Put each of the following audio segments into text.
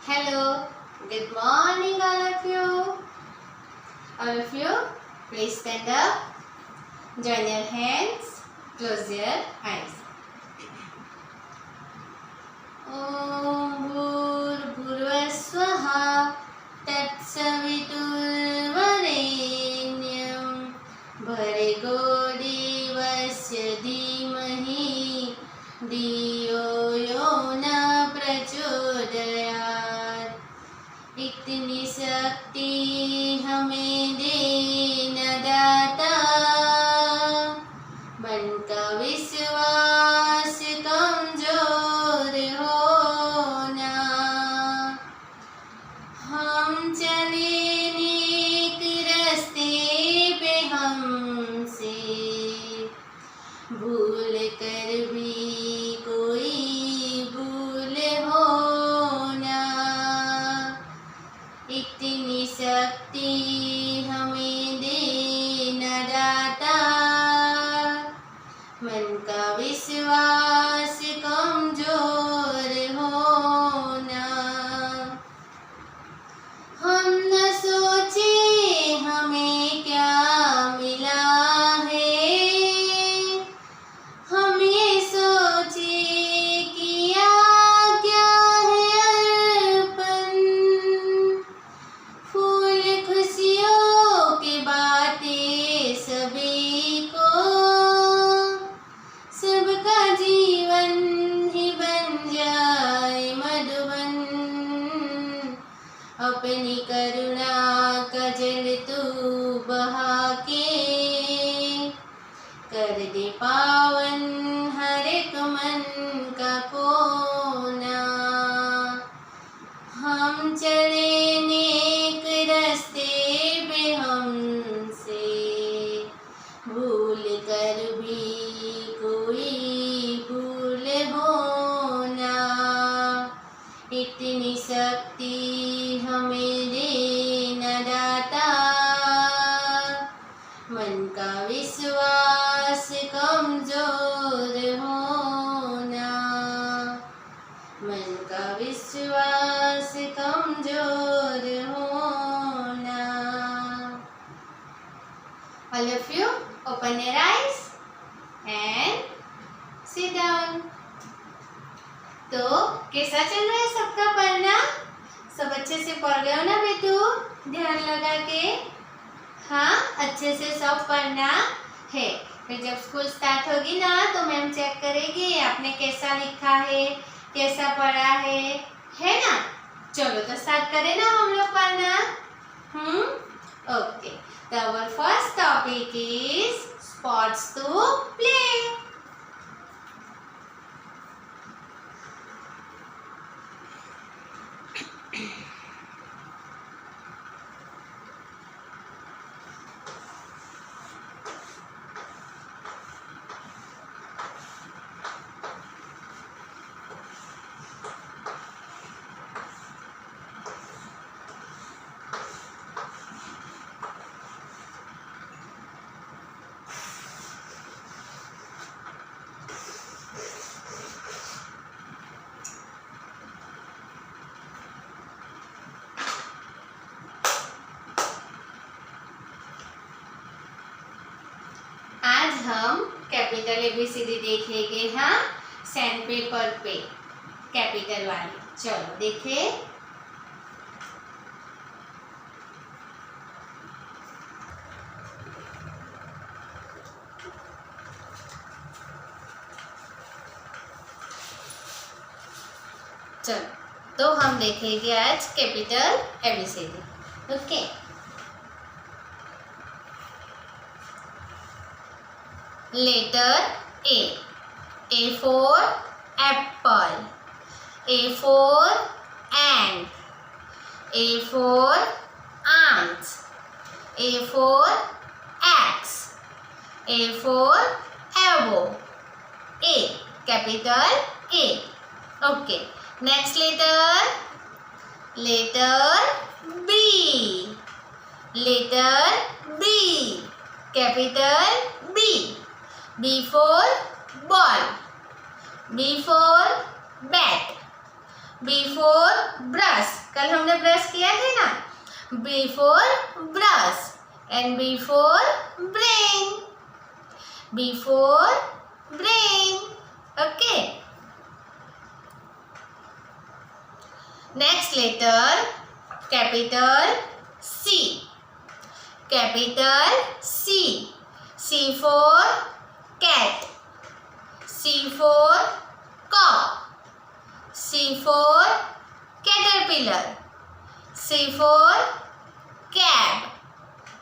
Hello, good morning all of you. All of you, please stand up. Join your hands, close your eyes. Om Bhurvaswah Tatsaviturenyam Bhargo Devasya Dhimahi Dhiyo Yo Na Prachodayat. इतनी शक्ति हमें दे न दाता, मन का विश्वास कमजोर होना। हम चले नेक रास्ते पे हमसे भूल कर भी कोई भूल होना। इतनी शक्ति हमें दे न दाता, मन का विश्वास कमजोर होना। हम न सोचे हमें क्या मिला है, हम ये सोचे किया क्या है अर्पण। फूल खुशियों की बातें सभी को, सबका जीवन ही बन जाए मधुबन। अपनी करुणा का जल तू बहा के कर दे पावन हर एक मन का कोना। हम चले नेक रास्ते पे हमसे भूल कर भी कोई भूल होना। इतनी शक्ति हमें दे न दाता, मन का विश्वास कमजोर होना। मन का विश्वास कमजोर होना। All of you open your eyes and sit down. तो कैसा चल रहा है सबका पढ़ना? सब अच्छे से पढ़ रहे हो ना बेटू? ध्यान लगा के हाँ अच्छे से सब पढ़ना है। फिर जब स्कूल स्टार्ट होगी ना तो मैम चेक करेगी आपने कैसा लिखा है, कैसा पढ़ा है ना? चलो तो स्टार्ट करें ना हम लोग पढ़ना। ओके, तो our first topic is sports to play. आज हम कैपिटल ABCD देखेंगे हाँ सैंड पेपर पे कैपिटल वाली। चलो देखे। चलो तो हम देखेंगे आज capital ABCD। Okay, letter A for apple, A for ant, A for ants, A for axe, A for arrow. A, capital A. Okay, next letter B, letter B, capital B. B for ball, B for bat, B B for brush, कल हमने brush किया थे ना. B for brush and B for brain. B for brain. Okay. Next letter, capital C. Capital C. C for cat. C for cock. C for caterpillar. C for cab.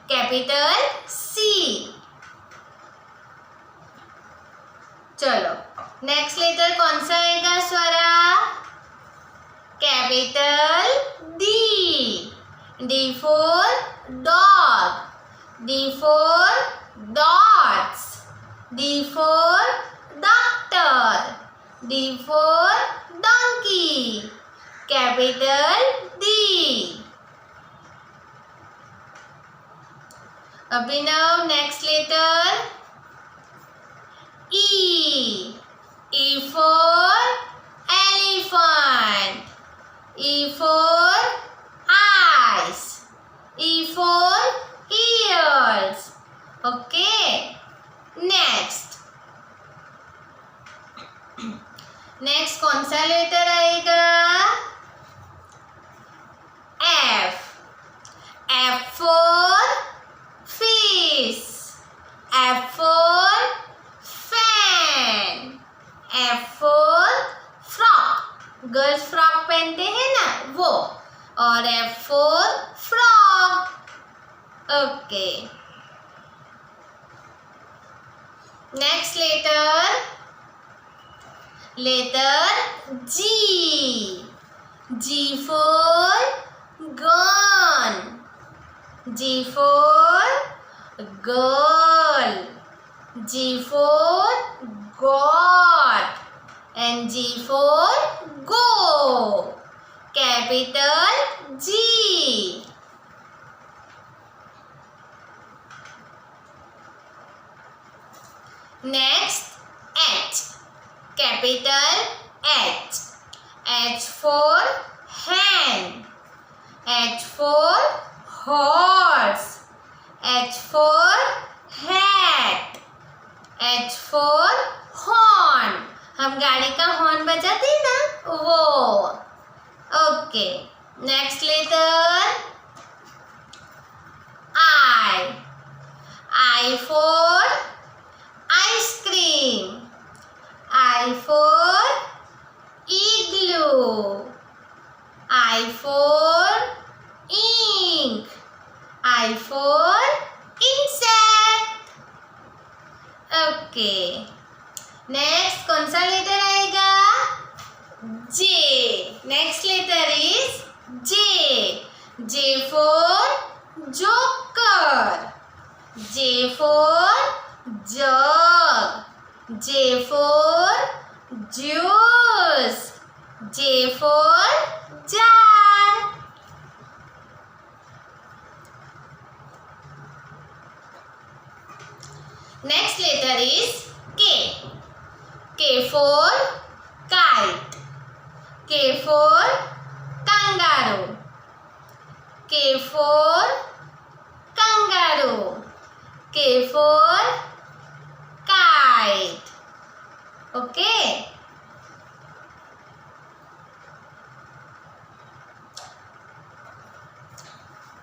Capital C. चलो next letter कौन सा आएगा Swara? Capital D. D for dog. D for dots. D for doctor. D for donkey. Capital D. Abhinav next letter E. E for elephant. E for eyes. E for ears. Okay. Next. Next कौन सा letter आएगा? F. F for fish. F for F for frog. Girls frock पहनते हैं ना वो. और F for frog. Okay. Next letter. Letter G. G for gun. G for girl. G for God and G for go. Capital G. Next H. Capital H. H for hen. H for horse. H for hat. H for horn. हम गाड़ी का horn बजाते हैं ना वो. Okay. Next letter I. I for ice cream. I for igloo. I for ink. I for insect. Okay. Next कौन सा letter आएगा? J. Next letter is J. J for joker. J for jug. J for juice. J for jar. Next letter is K. K for kite. K for kangaroo. K for kangaroo. K for kite. Okay.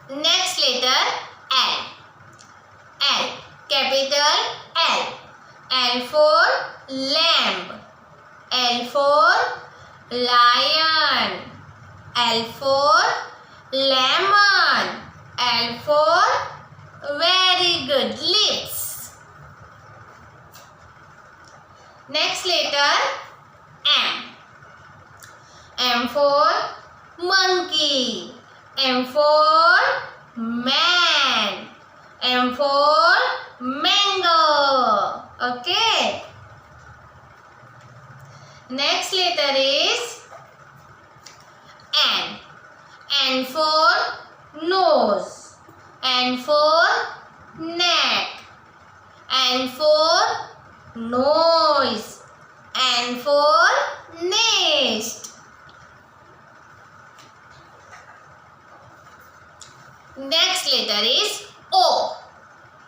Next letter L. L. Capital L. L for lamb. L for lion. L for lemon. L for very good lips. Next letter M. M for monkey. M for man. M for mango. Okay. Next letter is N. N for nose. N for neck. N for noise. N for nest. letter is O.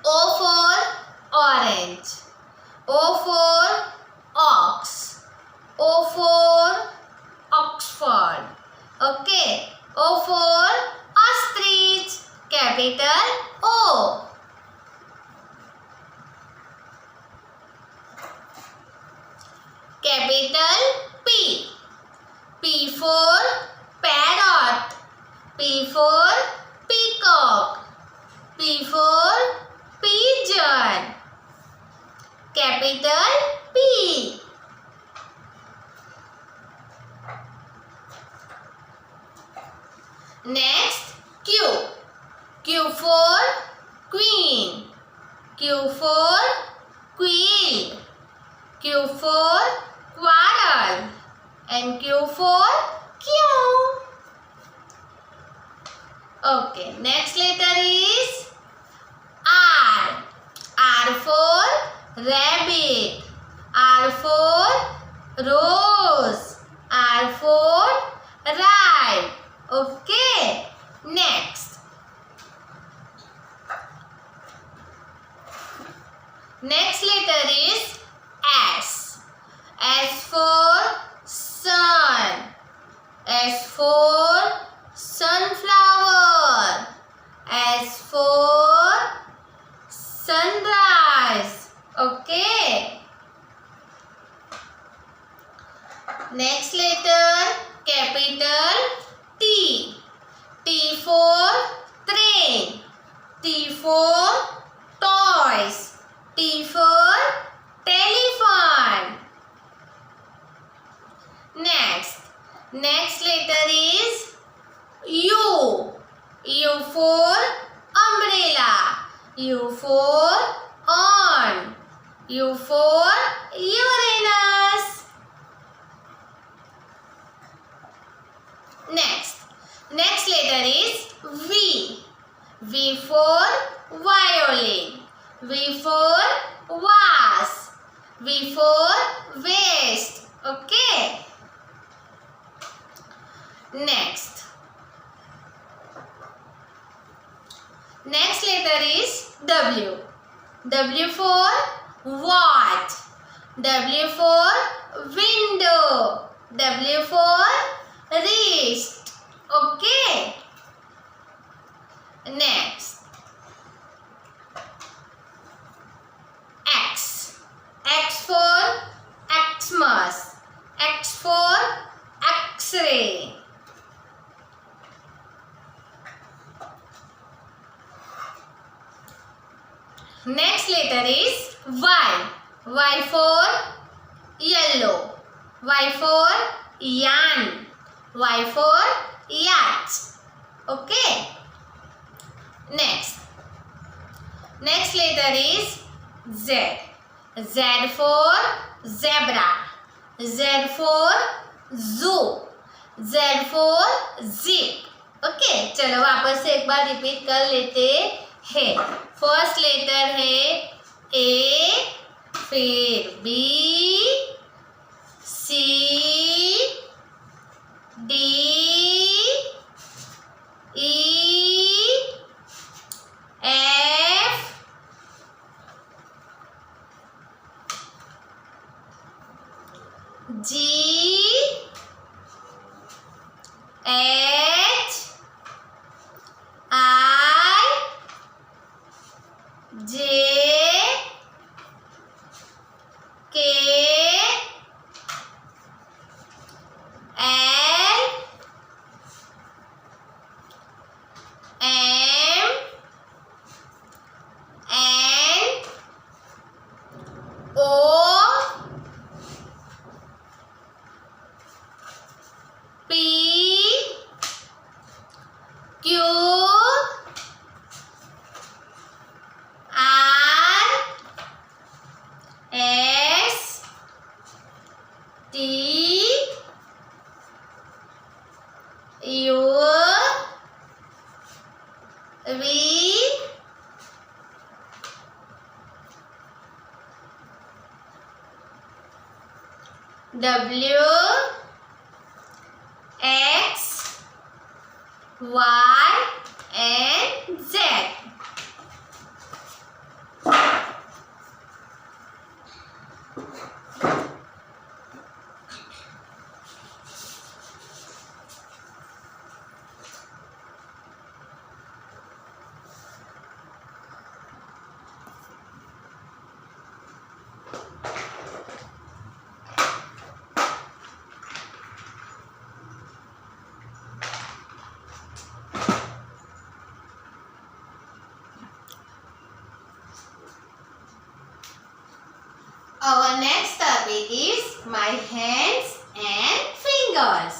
O for orange. O for ox. O for Oxford. Okay. O for ostrich. Capital O. Capital P. P for parrot. P for peacock. P for pigeon. Capital P. Next, Q. Q for queen. Q for quail. Q for quarrel. And Q for Q. Okay, next letter is R. R for rabbit. R for rose. R for ride. Okay, next. Next letter is S. S for sun. S for sunflower. S for sunrise. Okay. Next letter, capital T. T for train. T for toys. T for telephone. Next letter is U. U for umbrella. U for on. U for Uranus. Next letter is V. V for violin. V for vase. V for waste. Okay. Next letter is W. W for watch. W for window. W for wrist. Okay. Next, X. X for Xmas. X for X-ray. Next letter is Y. Y for yellow. Y for yarn. Y for yacht. Okay. Next letter is Z. Z for zebra. Z for zoo. Z for zip. Okay. चलो वापस से एक बार repeat कर लेते हैं. First letter है A, फिर B, C, D, E, F, G, H, I, J, K, L, M, N, O, P, Q, R, S, T, U, V, W, X, Y and Z. hands and fingers.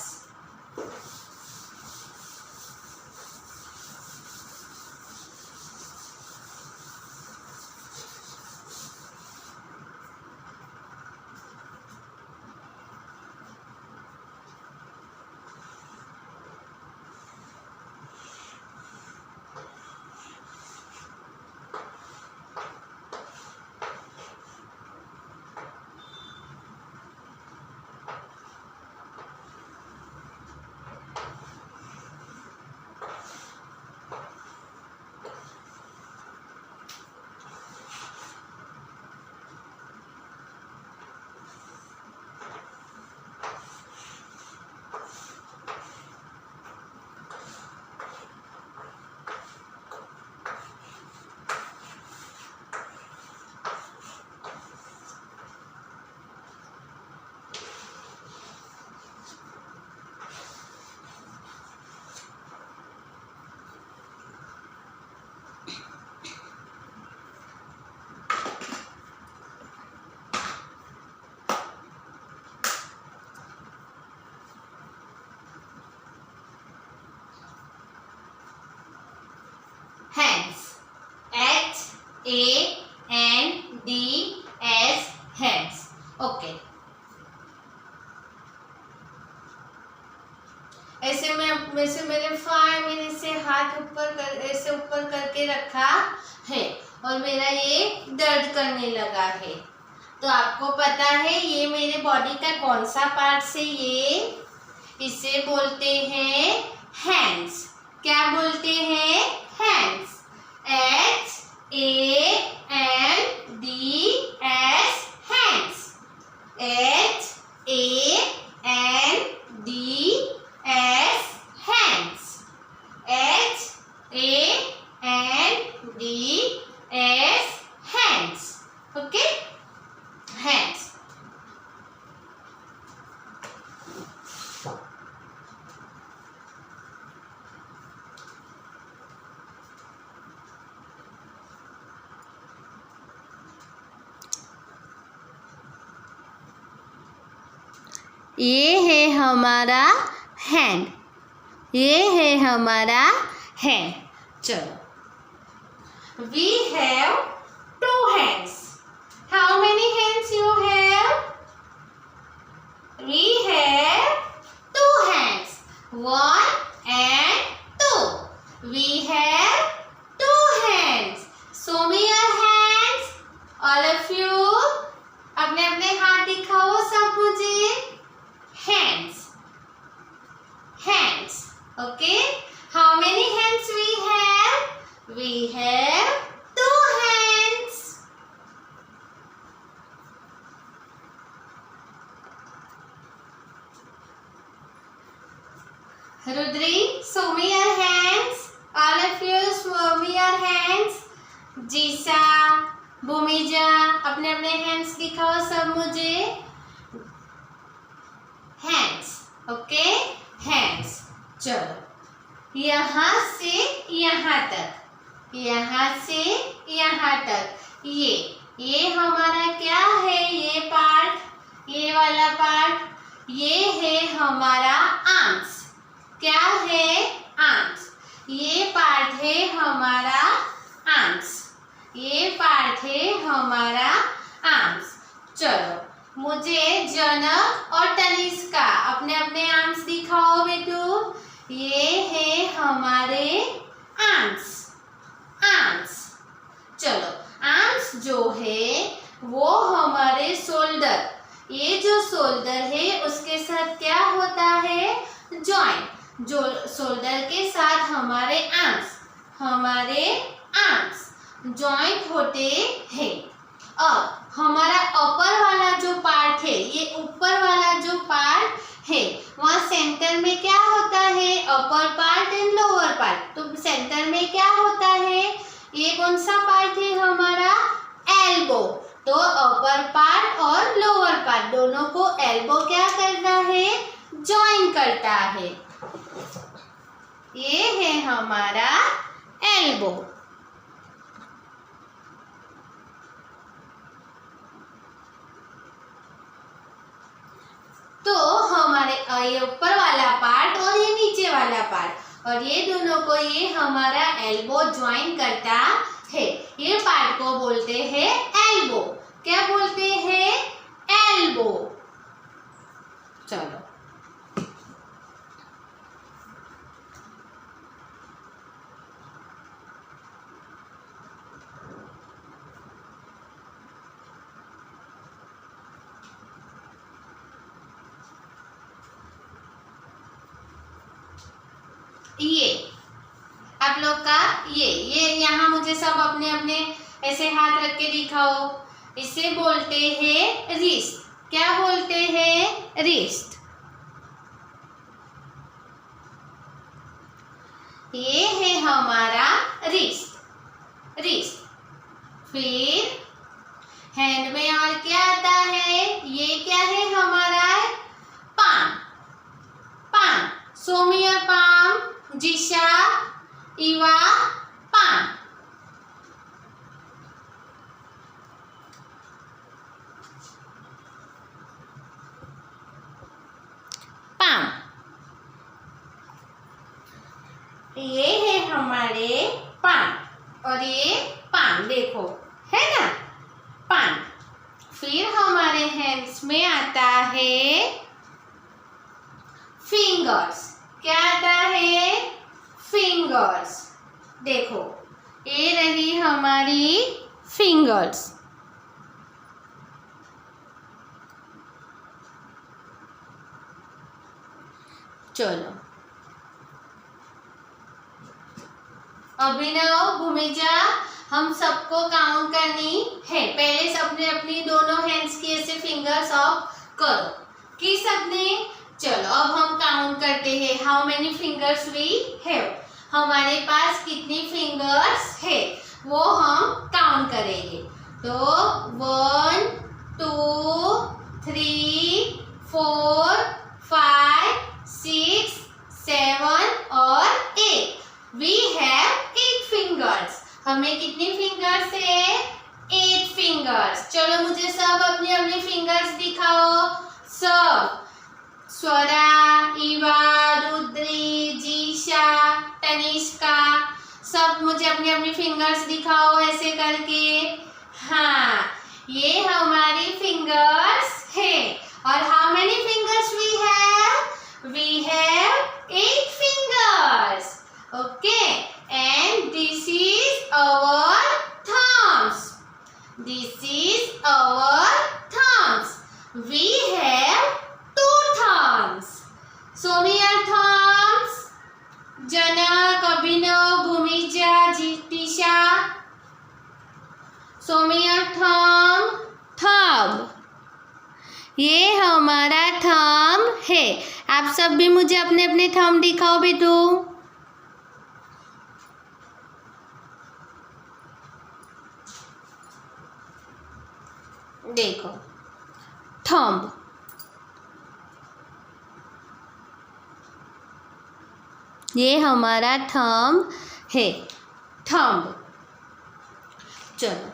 Hands. H-A-N-D-S. Hands. Okay. ऐसे मैंने 5 minute से हाथ ऐसे ऊपर करके रखा है और मेरा ये दर्द करने लगा है। तो आपको पता है ये मेरे बॉडी का कौन सा पार्ट से इसे बोलते हैं हैंड्स। क्या बोलते हैं? Hands. H-A-N-D-S. Hands. H-A-N-D-S. hands. H-A-N-D-S. hands. Okay? Hands. ये है हमारा हैंड। ये है हमारा हैंड। चलो, we have 2 hands. How many hands you have? We have 2 hands. 1 and 2. We have 2 hands. Show me your hands. All of you. अपने अपने हाथ दिखाओ सब मुझे। Hands. Hands. Okay. How many hands we have? We have 2 hands. Rudri, show me your hands. All of you, show me your hands. जीसा, भूमिजा, अपने अपने hands दिखाओ सब मुझे। Hands. Okay. Hands. चलो, यहाँ से यहाँ तक, यहाँ से यहाँ तक, ये हमारा क्या है? ये पार्ट, ये वाला पार्ट, ये है हमारा आर्म्स। क्या है? आर्म्स। ये पार्ट है हमारा आर्म्स। ये पार्ट है हमारा आर्म्स। चलो, मुझे जनक और तनिष्का अपने अपने आर्म्स दिखाओ बेटू। ये है हमारे आर्म्स। आर्म्स। चलो, आर्म्स जो है वो हमारे शोल्डर, ये जो शोल्डर है उसके साथ क्या होता है? जॉइंट। जो शोल्डर के साथ हमारे आर्म्स जॉइंट होते हैं। और हमारा ऊपर वाला जो पार्ट है, ये ऊपर वाला जो पार्ट है, वहाँ सेंटर में क्या होता है? Upper part and lower part. तो सेंटर में क्या होता है? ये कौन सा पार्ट है हमारा? एल्बो। तो अपर पार्ट और लोअर पार्ट दोनों को एल्बो क्या करता है? जॉइन करता है। ये है हमारा एल्बो। तो हमारे ये ऊपर वाला पार्ट और ये नीचे वाला पार्ट और ये दोनों को ये हमारा एल्बो ज्वाइन करता है। ये पार्ट को बोलते हैं एल्बो। क्या बोलते हैं? एल्बो। चलो ये आप लोग का ये यहाँ मुझे सब अपने अपने ऐसे हाथ रख के दिखाओ। इसे बोलते हैं रिस्ट। क्या बोलते हैं? रिस्ट। ये है हमारा रिस्ट। रिस्ट। फिर हैंड में और क्या आता है? ये क्या है हमारा? Palm. Palm. Somiya palm, Jisha, Iva palm. Palm. ये है हमारे पाम और ये पाम, देखो है ना पाम। फिर हमारे हैंड्स में आता है फिंगर्स। क्या आता है? फिंगर्स। देखो ये रही हमारी फिंगर्स। चलो अभिनव, भूमिजा, हम सबको काउंट करनी है। पहले सबने अपनी दोनों हैंड्स की ऐसे फिंगर्स ऑफ करो। किस अपने? चलो अब हम काउंट करते हैं। How many fingers we have? हमारे पास कितनी फिंगर्स है वो हम काउंट करेंगे। तो 1 2 3 4 5 6 7 और 8। We have 8 fingers. हमें कितनी फिंगर्स है? 8 फिंगर्स। चलो मुझे सब अपनी अपनी फिंगर्स दिखाओ। सब स्वरा, इवा, रुद्री, जीशा, तनिष्का, सब मुझे अपनी अपनी फिंगर्स दिखाओ ऐसे करके। हाँ ये हमारी फिंगर्स है। और how many fingers we have? We have 8 fingers. Okay and this is our thumbs. This is our thumbs. We have 2 thumbs. Show me your thumbs. Janak, Abhinav, Bhumija, Jitisha. Show me your thumb. Thumb. ये हमारा thumb है। आप सब भी मुझे अपने अपने thumb दिखाओ बेटू। देखो थंब। ये हमारा थंब है। थंब। चलो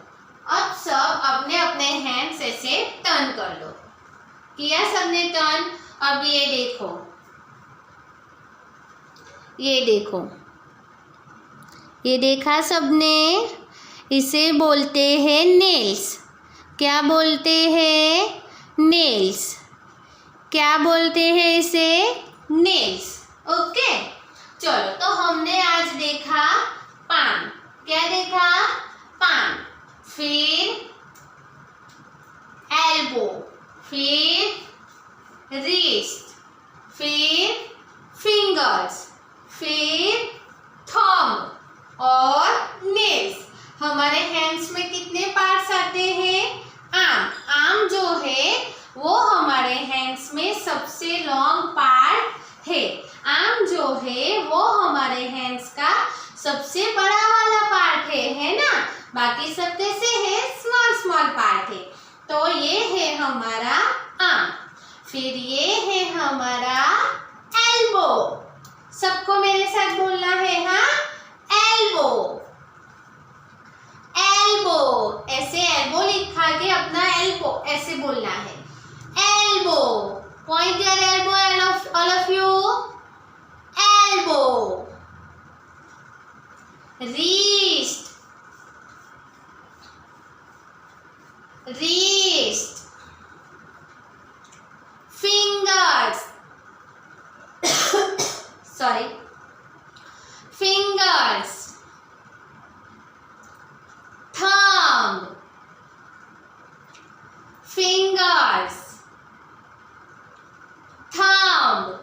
अब सब अपने अपने हैंड्स ऐसे टर्न कर लो। किया सबने टर्न? अब ये देखो, ये देखो, ये देखा सबने? इसे बोलते हैं नेल्स। क्या बोलते हैं? नेल्स। क्या बोलते हैं इसे? नेल्स। ओके चलो तो हमने आज देखा पाम। क्या देखा? पाम। फिर एल्बो, फिर रिस्ट, फिर फिंगर्स, फिर थंब और नेल्स। हमारे हैंड्स में कितने पार्ट्स आते हैं? आर्म। आर्म जो है वो हमारे हैंड्स में सबसे लॉन्ग पार्ट है। आर्म जो है वो हमारे हैंड्स का सबसे बड़ा वाला पार्ट है ना? बाकी सब कैसे है? स्मॉल स्मॉल पार्ट है। तो ये है हमारा आर्म। फिर ये है हमारा एल्बो। सबको मेरे साथ बोलना है। हाँ एल्बो। एल्बो ऐसे एल्बो लिखा के अपना एल्बो ऐसे बोलना है। Elbow. Point your elbow, all of you. Elbow. Wrist. Wrist. Fingers. Sorry. Fingers. Thumb. Fingers. Thumb.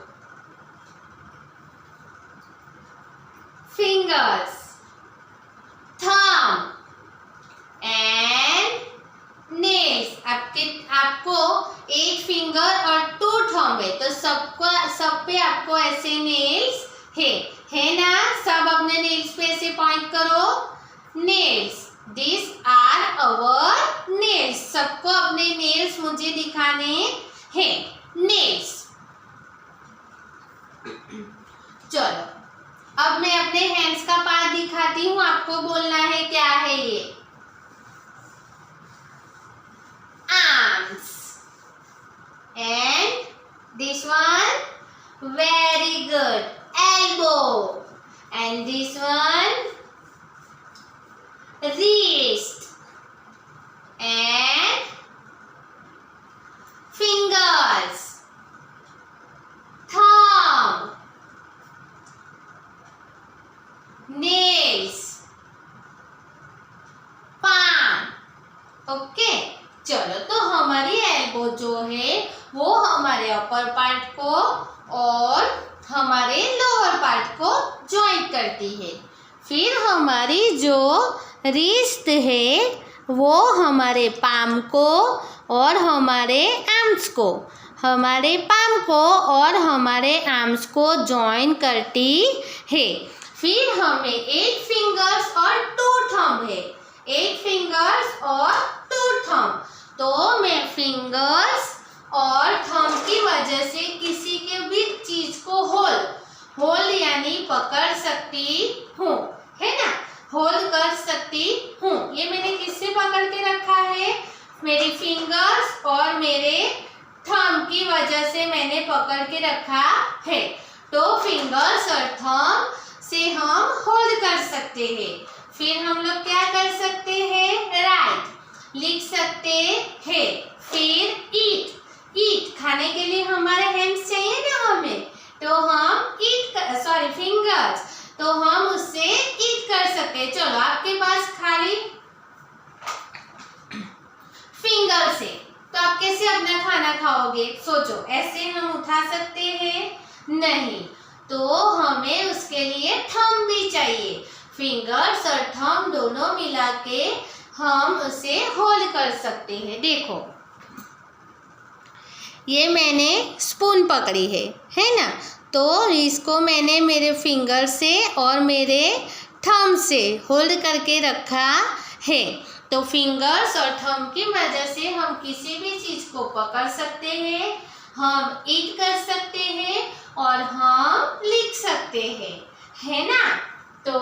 Fingers. Thumb. And nails. आपको एक फिंगर और 2 थंब है, तो सब पे आपको ऐसे नेल्स है ना। सब अपने नेल्स पे ऐसे पॉइंट करो। Nails, this are our nails. सबको अपने नेल्स मुझे दिखाने हैं। नेल्स। चलो अब मैं अपने हैंड्स का पार्ट दिखाती हूँ, आपको बोलना है क्या है ये। Arms and this one, very good, elbow, and this one, wrist and fingers, thumb, nails, palm. Okay चलो, तो हमारी एल्बो जो है वो हमारे अपर पार्ट को और हमारे लोअर पार्ट को जॉइंट करती है। फिर हमारी जो रिस्ट है वो हमारे पाम को और हमारे आर्म्स को जॉइन करती है। फिर हमें 8 फिंगर्स और 2 थंब है। 8 फिंगर्स और 2 थंब। तो मैं फिंगर्स और थंब की वजह से किसी के भी चीज को होल्ड यानी पकड़ सकती हूँ, है ना। होल्ड कर सकती हूँ। ये मैंने किससे पकड़ के रखा है? मेरी फिंगर्स और मेरे थंब की वजह से मैंने पकड़ के रखा है। तो फिंगर्स और थंब से हम होल्ड कर सकते हैं। फिर हम लोग क्या कर सकते हैं? राइट लिख सकते हैं। फिर ईट खाने के लिए हमारे हैंड्स चाहिए ना हमें, तो हम फिंगर्स, तो हम उससे ईट कर सकते हैं। चलो आपके पास खाली फिंगर से, तो आप कैसे अपना खाना खाओगे? सोचो, ऐसे हम उठा सकते हैं? नहीं, तो हमें उसके लिए थंब भी चाहिए। फिंगर्स और थंब दोनों मिला के हम उसे होल्ड कर सकते हैं। देखो ये मैंने स्पून पकड़ी है ना, तो इसको मैंने मेरे फिंगर से और मेरे थंब से होल्ड करके रखा है। तो फिंगर्स और थंब की वजह से हम किसी भी चीज को पकड़ सकते हैं, हम ईट कर सकते हैं और हम लिख सकते हैं, है ना। तो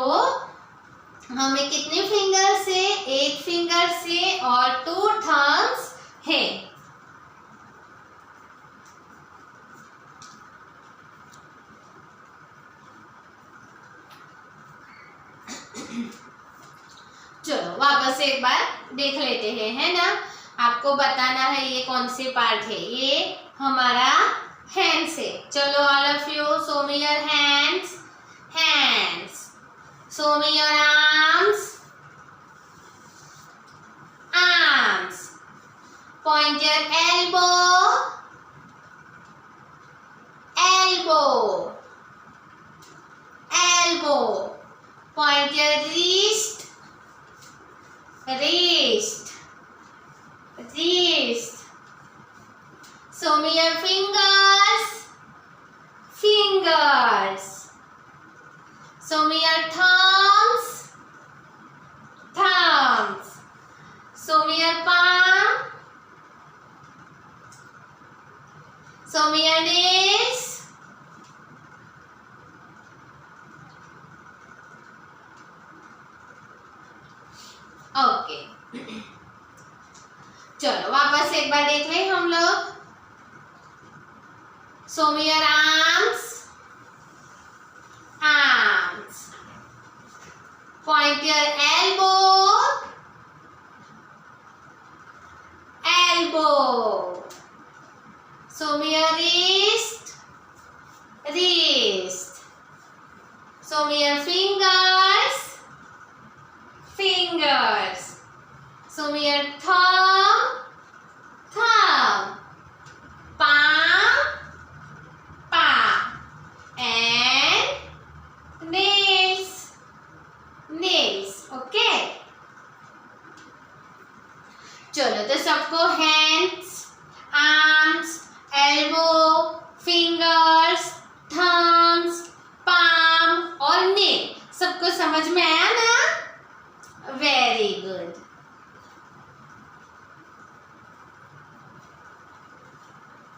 हमें कितने फिंगर से? 8 फिंगर से और 2 थंब्स है। चलो वापस एक बार देख लेते हैं, है ना। आपको बताना है ये कौन से पार्ट है। ये हमारा हैंड्स है। चलो all of you show me your hands. Show me your arms. Point your elbow. Point your wrist. Show me your fingers. Show me your thumbs. Show me your palm. Show me your nails. Okay चलो वापस एक बार देख लें हम लोग। show me your arms. Arms. Point your elbow. Elbow. Show me your wrist. Wrist. Show me your fingers. Fingers. Show me your thumb. Thumb. Palm. Palm. And nails. Nails. Okay. चलो तो सबको hands, arms, elbow, fingers, thumbs,